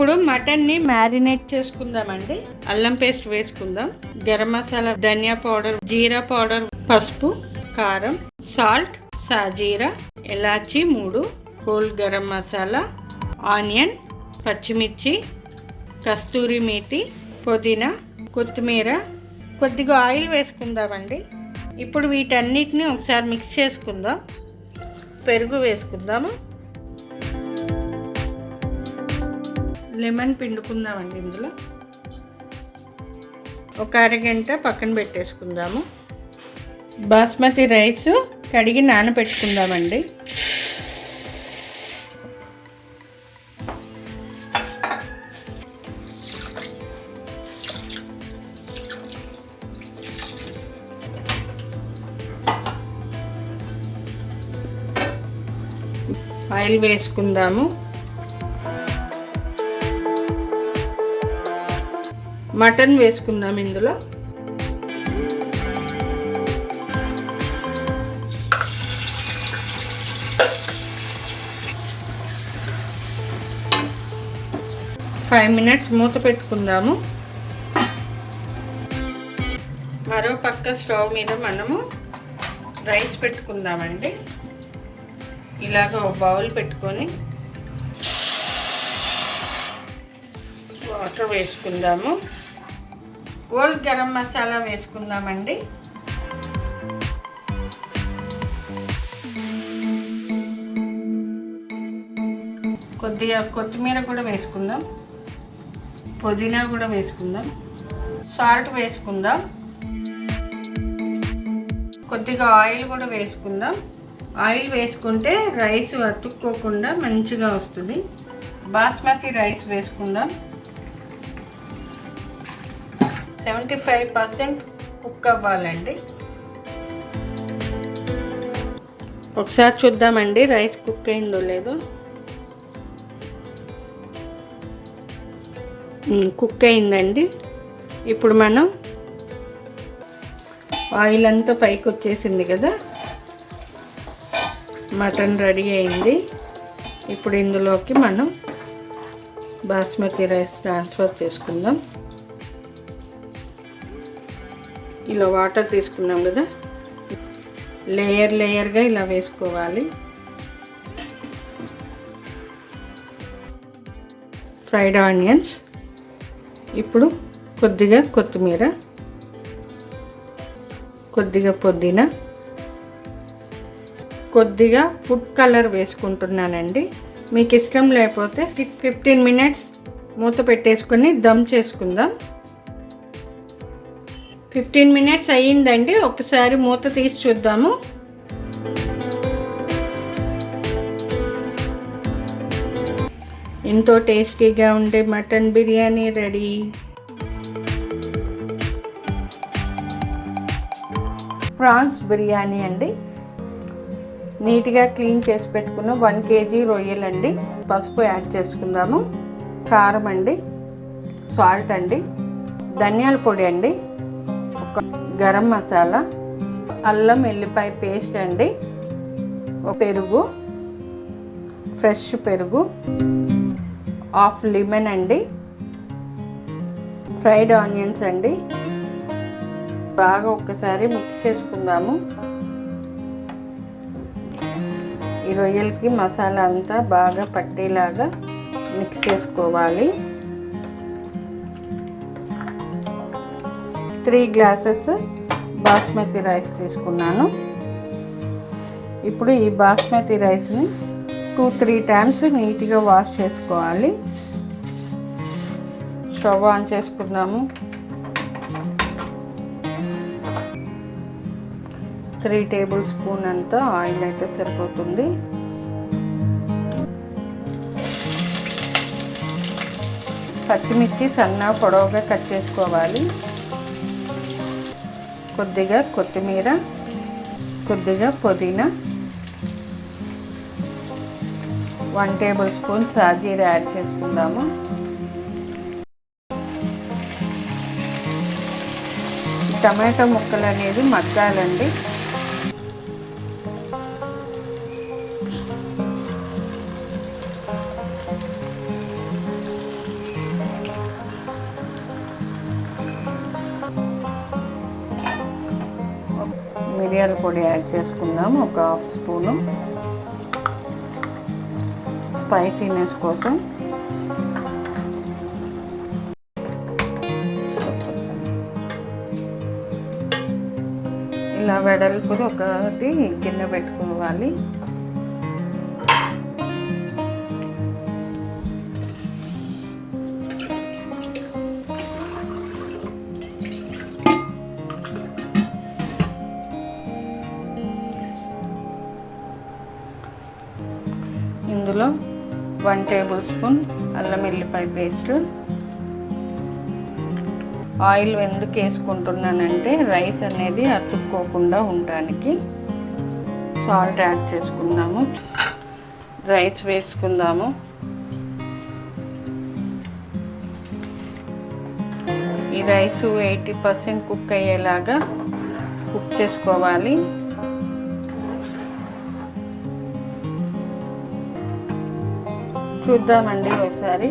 ఇప్పుడు మటన్ని మ్యారినేట్ చేసుకుందామండి. అల్లం పేస్ట్ వేసుకుందాం, గరం మసాలా, ధనియా పౌడర్, జీరా పౌడర్, పసుపు, కారం, సాల్ట్, సాజీరా, ఇలాచి 3, హోల్ గరం మసాలా, ఆనియన్, పచ్చిమిర్చి, కస్తూరి మేతి, పుదీనా, కొత్తిమీర, కొద్దిగా ఆయిల్ వేసుకుందామండి. ఇప్పుడు వీటన్నిటిని ఒకసారి మిక్స్ చేసుకుందాం. పెరుగు వేసుకుందాము, లెమన్ పిండుకుందామండి. ఇందులో ఒక అరగంట పక్కన పెట్టేసుకుందాము. బాస్మతి రైస్ కడిగి నానబెట్టుకుందామండి. ఆయిల్ వేసుకుందాము. మటన్ వేసుకుందాం. ఇందులో ఫైవ్ మినిట్స్ మూత పెట్టుకుందాము. మరో పక్క స్టవ్ మీద మనము రైస్ పెట్టుకుందామండి. ఇలాగ ఒక బౌల్ పెట్టుకొని వాటర్ వేసుకుందాము. హోల్ గరం మసాలా వేసుకుందామండి. కొద్దిగా కొత్తిమీర కూడా వేసుకుందాం, పుదీనా కూడా వేసుకుందాం, సాల్ట్ వేసుకుందాం, కొద్దిగా ఆయిల్ కూడా వేసుకుందాం. ఆయిల్ వేసుకుంటే రైస్ అతుక్కోకుండా మంచిగా వస్తుంది. బాస్మతి రైస్ వేసుకుందాం. 75% కుక్ అవ్వాలండి. ఒకసారి చూద్దామండి రైస్ కుక్ అయిందో లేదో. కుక్ అయిందండి. ఇప్పుడు మనం ఆయిల్ అంతా పైకి వచ్చేసింది కదా, మటన్ రెడీ అయింది. ఇప్పుడు ఇందులోకి మనం బాస్మతి రైస్ ట్రాన్స్ఫర్ చేసుకుందాం. ఇలా వాటర్ తీసుకున్నాం కదా, లేయర్గా ఇలా వేసుకోవాలి. ఫ్రైడ్ ఆనియన్స్, ఇప్పుడు కొద్దిగా కొత్తిమీర, కొద్దిగా పుదీనా, కొద్దిగా ఫుడ్ కలర్ వేసుకుంటున్నానండి. మీకు ఇష్టం లేకపోతే 15 మినిట్స్ మూత పెట్టేసుకొని దమ్ చేసుకుందాం. 15 మినిట్స్ అయ్యిందండి. ఒకసారి మూత తీసి చూద్దాము. ఎంతో టేస్టీగా ఉండే mutton biryani ready. Prawns biryani అండి. నీట్గా క్లీన్ చేసి పెట్టుకున్న 1 kg రొయ్యలండి. పసుపు యాడ్ చేసుకుందాము, కారం అండి, సాల్ట్ అండి, ధనియాల పొడి అండి, ఒక గరం మసాలా, అల్లం ఎల్లిపాయ పేస్ట్ అండి, ఒక పెరుగు, ఫ్రెష్ పెరుగు, హాఫ్ లెమన్ అండి, ఫ్రైడ్ ఆనియన్స్ అండి. బాగా ఒక్కసారి మిక్స్ చేసుకుందాము. ఈ రొయ్యలకి మసాలా అంతా బాగా పట్టేలాగా మిక్స్ చేసుకోవాలి. 3 గ్లాసెస్ బాస్మతి రైస్ తీసుకున్నాను. ఇప్పుడు ఈ బాస్మతి రైస్ని 2-3 టైమ్స్ నీట్గా వాష్ చేసుకోవాలి. స్టవ్ ఆన్ చేసుకుందాము. 3 టేబుల్ స్పూన్ అంతా ఆయిల్ అయితే సరిపోతుంది. పచ్చిమిర్చి సన్నగా పొడవుగా కట్ చేసుకోవాలి. కొద్దిగా కొత్తిమీర, కొద్దిగా పుదీనా, 1 టేబుల్ స్పూన్ సాజీరా యాడ్ చేసుకుందాము. టమాటో ముక్కలు అనేది మగ్గాలండి. మిరియాల పొడి యాడ్ చేసుకుందాం, ఒక హాఫ్ స్పూను స్పైసీనెస్ కోసం. ఇలా వెడల్పుది ఒకటి గిన్నె పెట్టుకోవాలి. ఇందులో 1 టేబుల్ స్పూన్ అల్లం వెల్లిపాయ పేస్ట్. ఆయిల్ ఎందుకు వేసుకుంటున్నానంటే రైస్ అనేది అతుక్కోకుండా ఉండడానికి. సాల్ట్ యాడ్ చేసుకుందాము. రైస్ వేసుకుందాము. ఈ రైస్ 80% కుక్ అయ్యేలాగా కుక్ చేసుకోవాలి. చూద్దామండి ఒకసారి.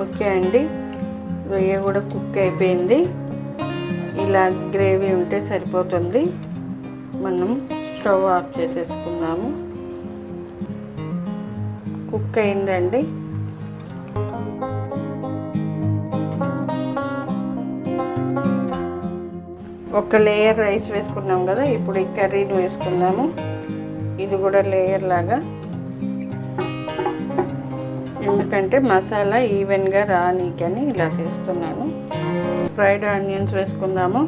ఓకే అండి, రొయ్య కూడా కుక్ అయిపోయింది. ఇలా గ్రేవీ ఉంటే సరిపోతుంది. మనం స్టవ్ ఆఫ్ చేసేసుకుందాము. కుక్ అయిందండి. ఒక లేయర్ రైస్ వేసుకున్నాం కదా, ఇప్పుడు ఈ కర్రీని వేసుకుందాము. ఇది కూడా లేయర్ లాగా, ఎందుకంటే మసాలా ఈవెన్గా రానీకని ఇలా చేస్తున్నాను. ఫ్రైడ్ ఆనియన్స్ వేసుకుందాము.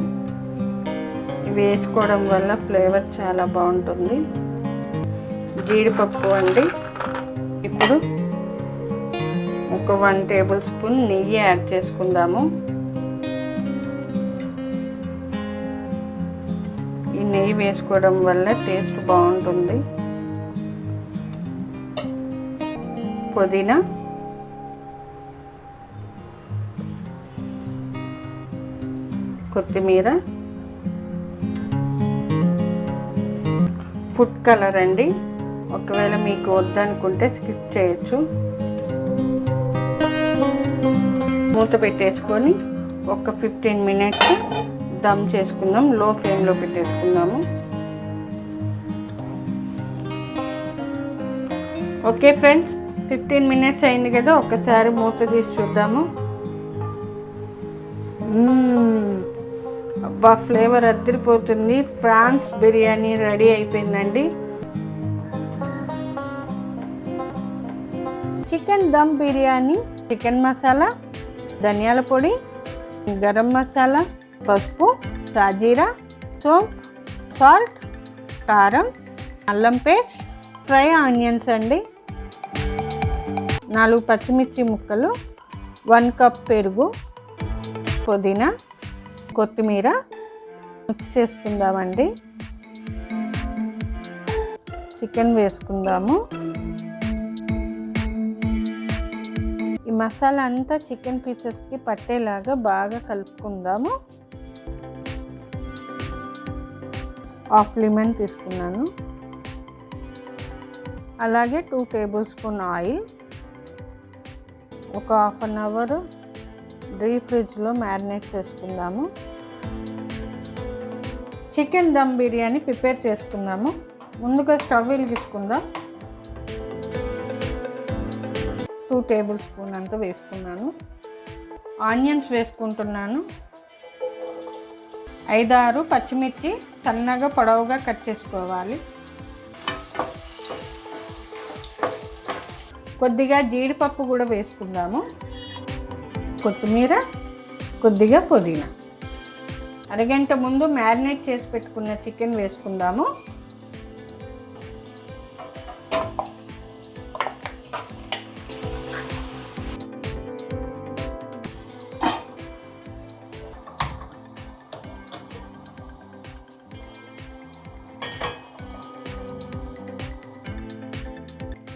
ఇవి వేసుకోవడం వల్ల ఫ్లేవర్ చాలా బాగుంటుంది. జీడిపప్పు అండి. ఇప్పుడు ఒక 1 టేబుల్ స్పూన్ నెయ్యి యాడ్ చేసుకుందాము. ఈ నెయ్యి వేసుకోవడం వల్ల టేస్ట్ బాగుంటుంది. పుదీనా, కొత్తిమీర, ఫుడ్ కలర్ అండి. ఒకవేళ మీకు వద్దనుకుంటే స్కిప్ చేయొచ్చు. మూత పెట్టేసుకొని ఒక 15 మినిట్స్ దమ్ చేసుకుందాం. లో ఫ్లేమ్లో పెట్టేసుకుందాము. ఓకే ఫ్రెండ్స్, 15 మినిట్స్ అయింది కదా, ఒకసారి మూత తీసి చూద్దాము. అబ్బా, ఫ్లేవర్ అదిరిపోతుంది. ఫ్రాన్స్ బిర్యానీ రెడీ అయిపోయిందండి. చికెన్ దమ్ బిర్యానీ. చికెన్ మసాలా, ధనియాల పొడి, గరం మసాలా, పసుపు, సాజీరా, సోంపు, సాల్ట్, కారం, అల్లం పేస్ట్, ఫ్రై ఆనియన్స్ అండి, 4 పచ్చిమిర్చి ముక్కలు, 1 కప్ పెరుగు, పుదీనా, కొత్తిమీర మిక్స్ చేసుకుందామండి. చికెన్ వేసుకుందాము. ఈ మసాలా అంతా చికెన్ పీసెస్కి పట్టేలాగా బాగా కలుపుకుందాము. హాఫ్ లెమన్ తీసుకున్నాను. అలాగే 2 టేబుల్ స్పూన్ ఆయిల్. ఒక హాఫ్ అన్ అవర్ డీప్ ఫ్రిడ్జ్లో మ్యారినేట్ చేసుకుందాము. చికెన్ దమ్ బిర్యానీ ప్రిపేర్ చేసుకుందాము. ముందుగా స్టవ్ వెలిగించుకుందాం. 2 టేబుల్ స్పూన్ అంతా వేసుకున్నాను. ఆనియన్స్ వేసుకుంటున్నాను. 5-6 పచ్చిమిర్చి సన్నగా పొడవుగా కట్ చేసుకోవాలి. కొద్దిగా జీడిపప్పు కూడా వేసుకుందాము. కొత్తిమీర, కొద్దిగా పుదీనా. అరగంట ముందు మ్యారినేట్ చేసి పెట్టుకున్న చికెన్ వేసుకుందాము.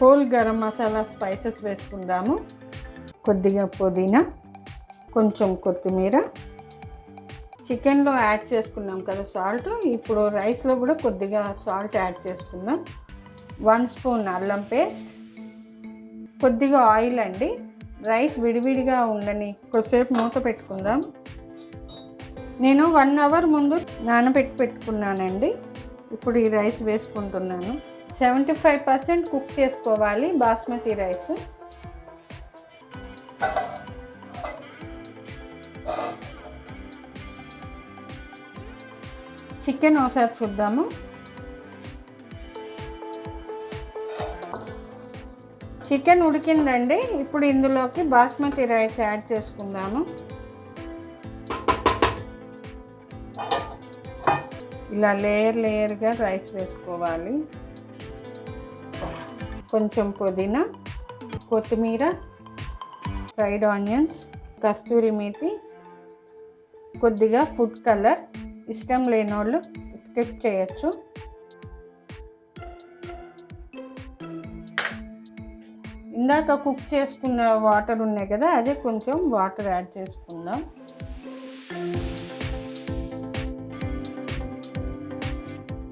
హోల్ గరం మసాలా స్పైసెస్ వేసుకుందాము. కొద్దిగా పుదీనా, కొంచెం కొత్తిమీర. చికెన్లో యాడ్ చేసుకున్నాం కదా సాల్ట్, ఇప్పుడు రైస్లో కూడా కొద్దిగా సాల్ట్ యాడ్ చేసుకుందాం. 1 స్పూన్ అల్లం పేస్ట్, కొద్దిగా ఆయిల్ అండి. రైస్ విడివిడిగా ఉండని కొద్దిసేపు మూత పెట్టుకుందాం. నేను 1 అవర్ ముందు పెట్టుకున్నానండి. ఇప్పుడు ఈ రైస్ వేసుకుంటున్నాను. 75% కుక్ చేసుకోవాలి బాస్మతి రైస్. చికెన్ ఒకసారి చూద్దాము. చికెన్ ఉడికిందండి. ఇప్పుడు ఇందులోకి బాస్మతి రైస్ యాడ్ చేసుకుందాము. ఇలా లేయర్గా రైస్ వేసుకోవాలి. కొంచెం పుదీనా, కొత్తిమీర, ఫ్రైడ్ ఆనియన్స్, కస్తూరి మేతి, కొద్దిగా ఫుడ్ కలర్. ఇష్టం లేని వాళ్ళు స్కిప్ చేయొచ్చు. ఇందాక కుక్ చేసుకున్న వాటర్ ఉన్నాయి కదా, అదే కొంచెం వాటర్ యాడ్ చేసుకుందాం.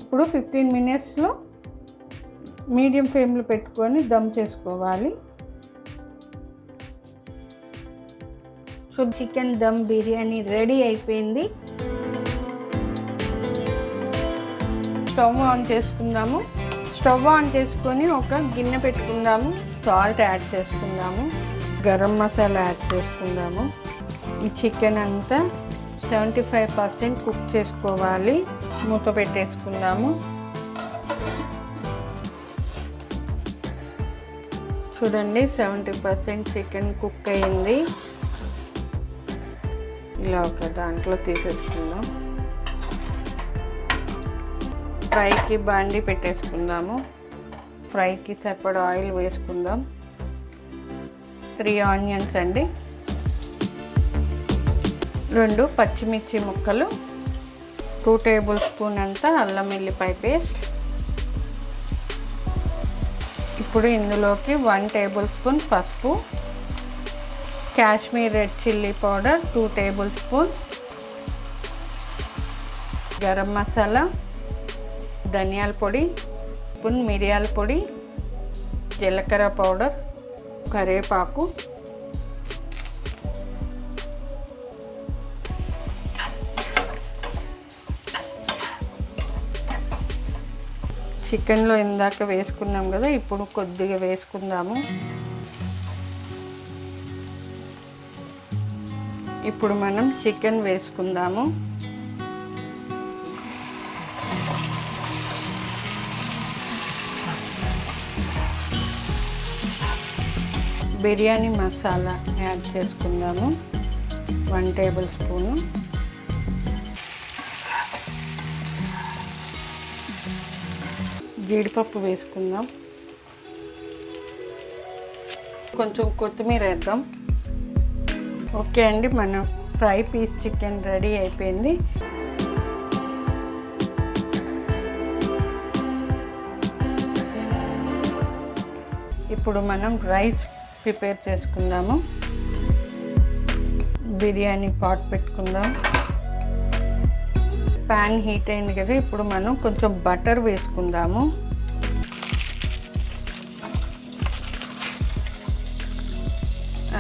ఇప్పుడు 15 మినిట్స్లో మీడియం ఫ్లేమ్లో పెట్టుకొని దమ్ చేసుకోవాలి. So chicken dum biryani ready అయిపోయింది. స్టవ్ ఆన్ చేసుకుందాము. స్టవ్ ఆన్ చేసుకొని ఒక గిన్నె పెట్టుకుందాము. సాల్ట్ యాడ్ చేసుకుందాము. గరం మసాలా యాడ్ చేసుకుందాము. ఈ చికెన్ అంతా 75% కుక్ చేసుకోవాలి. మూత పెట్టేసుకుందాము. చూడండి 70% చికెన్ కుక్ అయింది. ఇలా ఒక దాంట్లో తీసేసుకుందాం. ఫ్రైకి బాండి పెట్టేసుకుందాము. ఫ్రైకి సరిపడా ఆయిల్ వేసుకుందాం. 3 ఆనియన్స్ అండి, 2 పచ్చిమిర్చి ముక్కలు, 2 టేబుల్ స్పూన్ అంత అల్లం వెల్లిపాయ పేస్ట్. ఇప్పుడు ఇందులోకి 1 టేబుల్ స్పూన్ పసుపు, Kashmir red chilli powder 2 table spoon, garam masala, ధనియాల పొడి, స్పూన్ మిరియాల పొడి, జీలకర్ర పౌడర్, కరివేపాకు, చికెన్లో ఇందాక వేసుకున్నాం కదా, ఇప్పుడు కొద్దిగా వేసుకుందాము. ఇప్పుడు మనం చికెన్ వేసుకుందాము. బిర్యానీ మసాలా యాడ్ చేసుకుందాము. 1 టేబుల్ స్పూను. జీడిపప్పు వేసుకుందాం. కొంచెం కొత్తిమీర వేద్దాం. ఓకే అండి, మన ఫ్రై పీస్ చికెన్ రెడీ అయిపోయింది. ఇప్పుడు మనం రైస్ ప్రిపేర్ చేసుకుందాము. బిర్యానీ పాట్ పెట్టుకుందాం. ప్యాన్ హీట్ అయింది కదా, ఇప్పుడు మనం కొంచెం బటర్ వేసుకుందాము.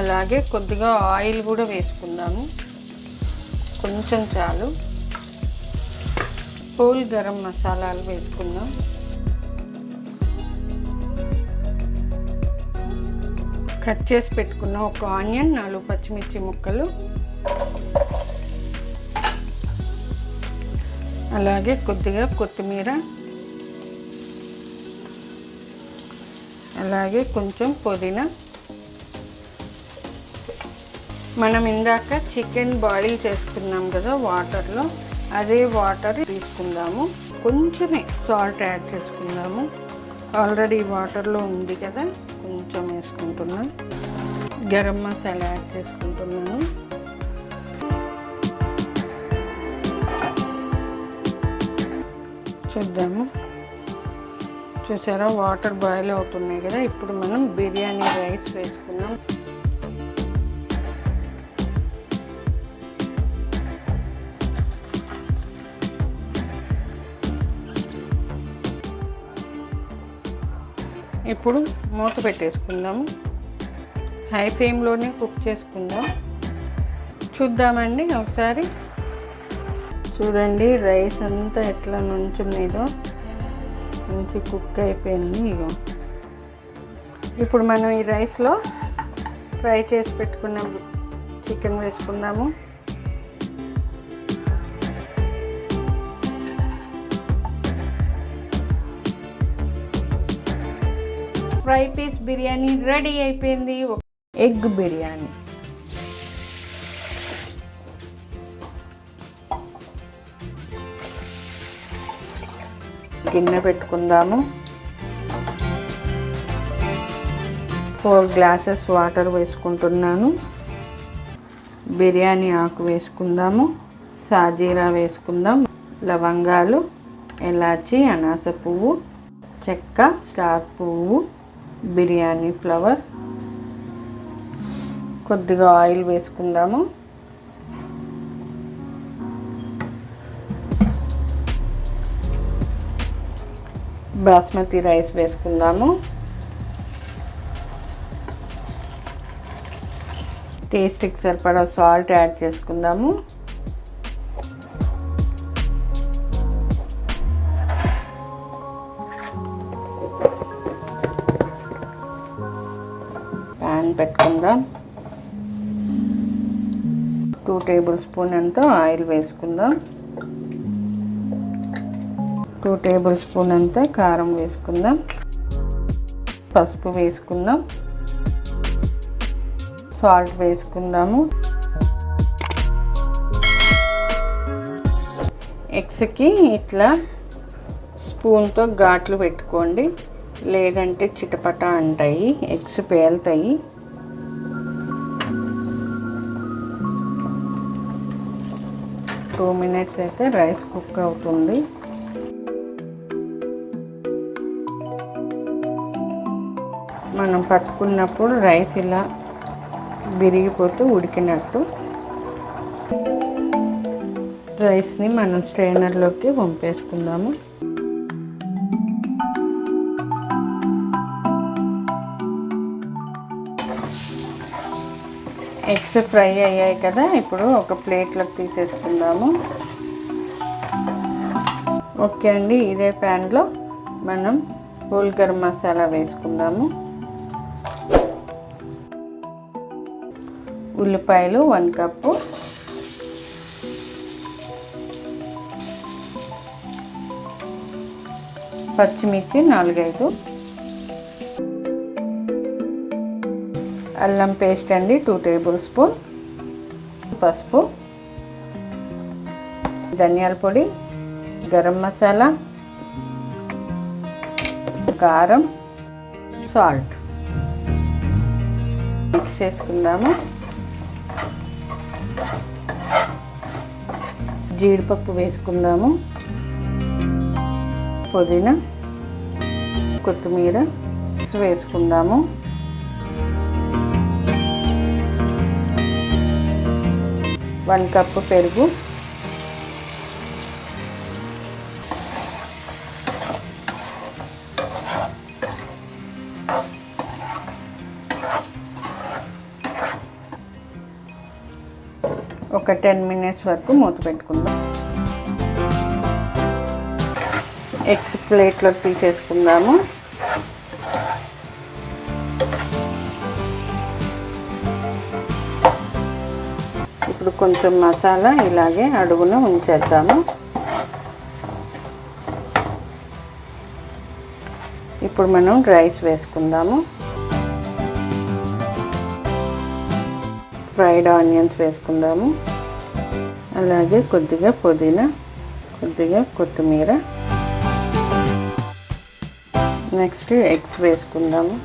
అలాగే కొద్దిగా ఆయిల్ కూడా వేసుకుందాము. కొంచెం చాలు. హోల్ గరం మసాలాలు వేసుకుందాం. కట్ చేసి పెట్టుకున్న ఒక ఆనియన్, 4 పచ్చిమిర్చి ముక్కలు, అలాగే కొద్దిగా కొత్తిమీర, అలాగే కొంచెం పుదీనా. మనం ఇందాక చికెన్ బాయిల్ చేసుకున్నాం కదా వాటర్లో, అదే వాటర్ తీసుకుందాము. కొంచెమే సాల్ట్ యాడ్ చేసుకుందాము. ఆల్రెడీ వాటర్లో ఉంది కదా, కొంచెం వేసుకుంటున్నాను. గరం మసాలా యాడ్ చేసుకుంటున్నాను. చూద్దాము. చూసారా వాటర్ బాయిల్ అవుతున్నాయి కదా, ఇప్పుడు మనం బిర్యానీ రైస్ వేసుకుందాం. ఇప్పుడు మూత పెట్టేసుకుందాము. హై ఫ్లేమ్లోనే కుక్ చేసుకుందాం. చూద్దామండి ఒకసారి. చూడండి రైస్ అంతా ఎట్లా నుంచున్నదో, మంచి కుక్ అయిపోయింది. ఇగో ఇప్పుడు మనం ఈ రైస్లో ఫ్రై చేసి పెట్టుకున్న చికెన్ వేసుకుందాము. ఫ్రై పీస్ బిర్యానీ రెడీ అయిపోయింది. ఎగ్ బిర్యానీ. గిన్నె పెట్టుకుందాము. 4 గ్లాసెస్ వాటర్ వేసుకుంటున్నాను. బిర్యానీ ఆకు వేసుకుందాము. సాజీరా వేసుకుందాం. లవంగాలు, ఎలాచి, అనాస పువ్వు, చెక్క, స్టార్ పువ్వు, బిర్యానీ ఫ్లవర్, కొద్దిగా ఆయిల్ వేసుకుందాము. బాస్మతి రైస్ వేసుకుందాము. టేస్ట్కి సరిపడా సాల్ట్ యాడ్ చేసుకుందాము. ప్యాన్ పెట్టుకుందాం. 2 టేబుల్ స్పూన్ అంత ఆయిల్ వేసుకుందాం. 2 టేబుల్ స్పూన్ అంత కారం వేసుకుందాం. పసుపు వేసుకుందాం. సాల్ట్ వేసుకుందాము. ఎగ్స్కి ఇట్లా స్పూన్తో ఘాట్లు పెట్టుకోండి, లేదంటే చిటపట అంటాయి, ఎగ్స్ పేలుతాయి. టూ మినిట్స్ అయితే రైస్ కుక్ అవుతుంది. మనం పట్టుకున్నప్పుడు రైస్ ఇలా విరిగిపోతూ ఉడికినట్టు. రైస్ని మనం స్ట్రైనర్లోకి వంపేసుకుందాము. ఎగ్స్ ఫ్రై అయ్యాయి కదా, ఇప్పుడు ఒక ప్లేట్లోకి తీసేసుకుందాము. ఓకే అండి, ఇదే ప్యాన్లో మనం హోల్ గరం మసాలా వేసుకుందాము. ఉల్లిపాయలు 1 కప్పు, పచ్చిమిర్చి 4-5, అల్లం పేస్ట్ అండి 2 టేబుల్ స్పూన్, పసుపు, ధనియాల పొడి, గరం మసాలా, కారం, సాల్ట్ మిక్స్ చేసుకుందాము. జీడిపప్పు వేసుకుందాము. పుదీనా, కొత్తిమీర వేసుకుందాము. వన్ కప్పు పెరుగు, ఒక 10 మినిట్స్ వరకు మూత పెట్టుకుందాం. ఎగ్స్ ప్లేట్లోకి తీసేసుకుందాము. ఇప్పుడు కొంచెం మసాలా ఇలాగే అడుగున ఉంచేద్దాము. ఇప్పుడు మనం రైస్ వేసుకుందాము. ఫ్రైడ్ ఆనియన్స్ వేసుకుందాము. అలాగే కొద్దిగా పుదీనా, కొద్దిగా కొత్తిమీర. నెక్స్ట్ ఎగ్స్ వేసుకుందాము.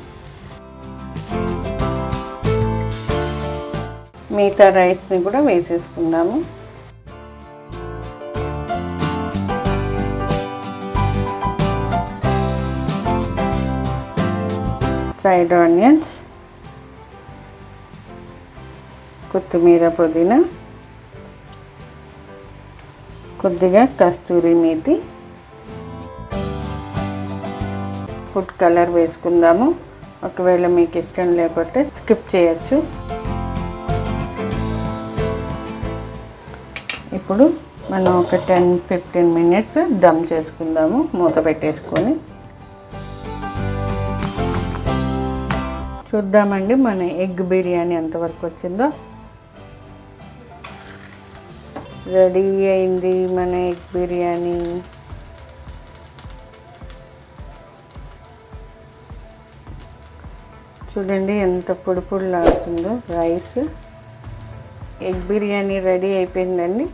మిగతా రైస్ని కూడా వేసేసుకుందాము. ఫ్రైడ్ ఆనియన్స్, కొత్తిమీర, పుదీనా, కొద్దిగా కస్తూరి మేతి, ఫుడ్ కలర్ వేసుకుందాము. ఒకవేళ మీకు ఇష్టం లేకపోతే స్కిప్ చేయొచ్చు. ఇప్పుడు మనం ఒక 10-15 మినిట్స్ దమ్ చేసుకుందాము మూత పెట్టేసుకొని. చూద్దామండి మన ఎగ్ బిర్యానీ ఎంతవరకు వచ్చిందో. రెడీ అయింది మన ఎగ్ బిర్యానీ. చూడండి ఎంత పొడి పొడిలాడుతుందో రైస్. ఎగ్ బిర్యానీ రెడీ అయిపోయిందండి.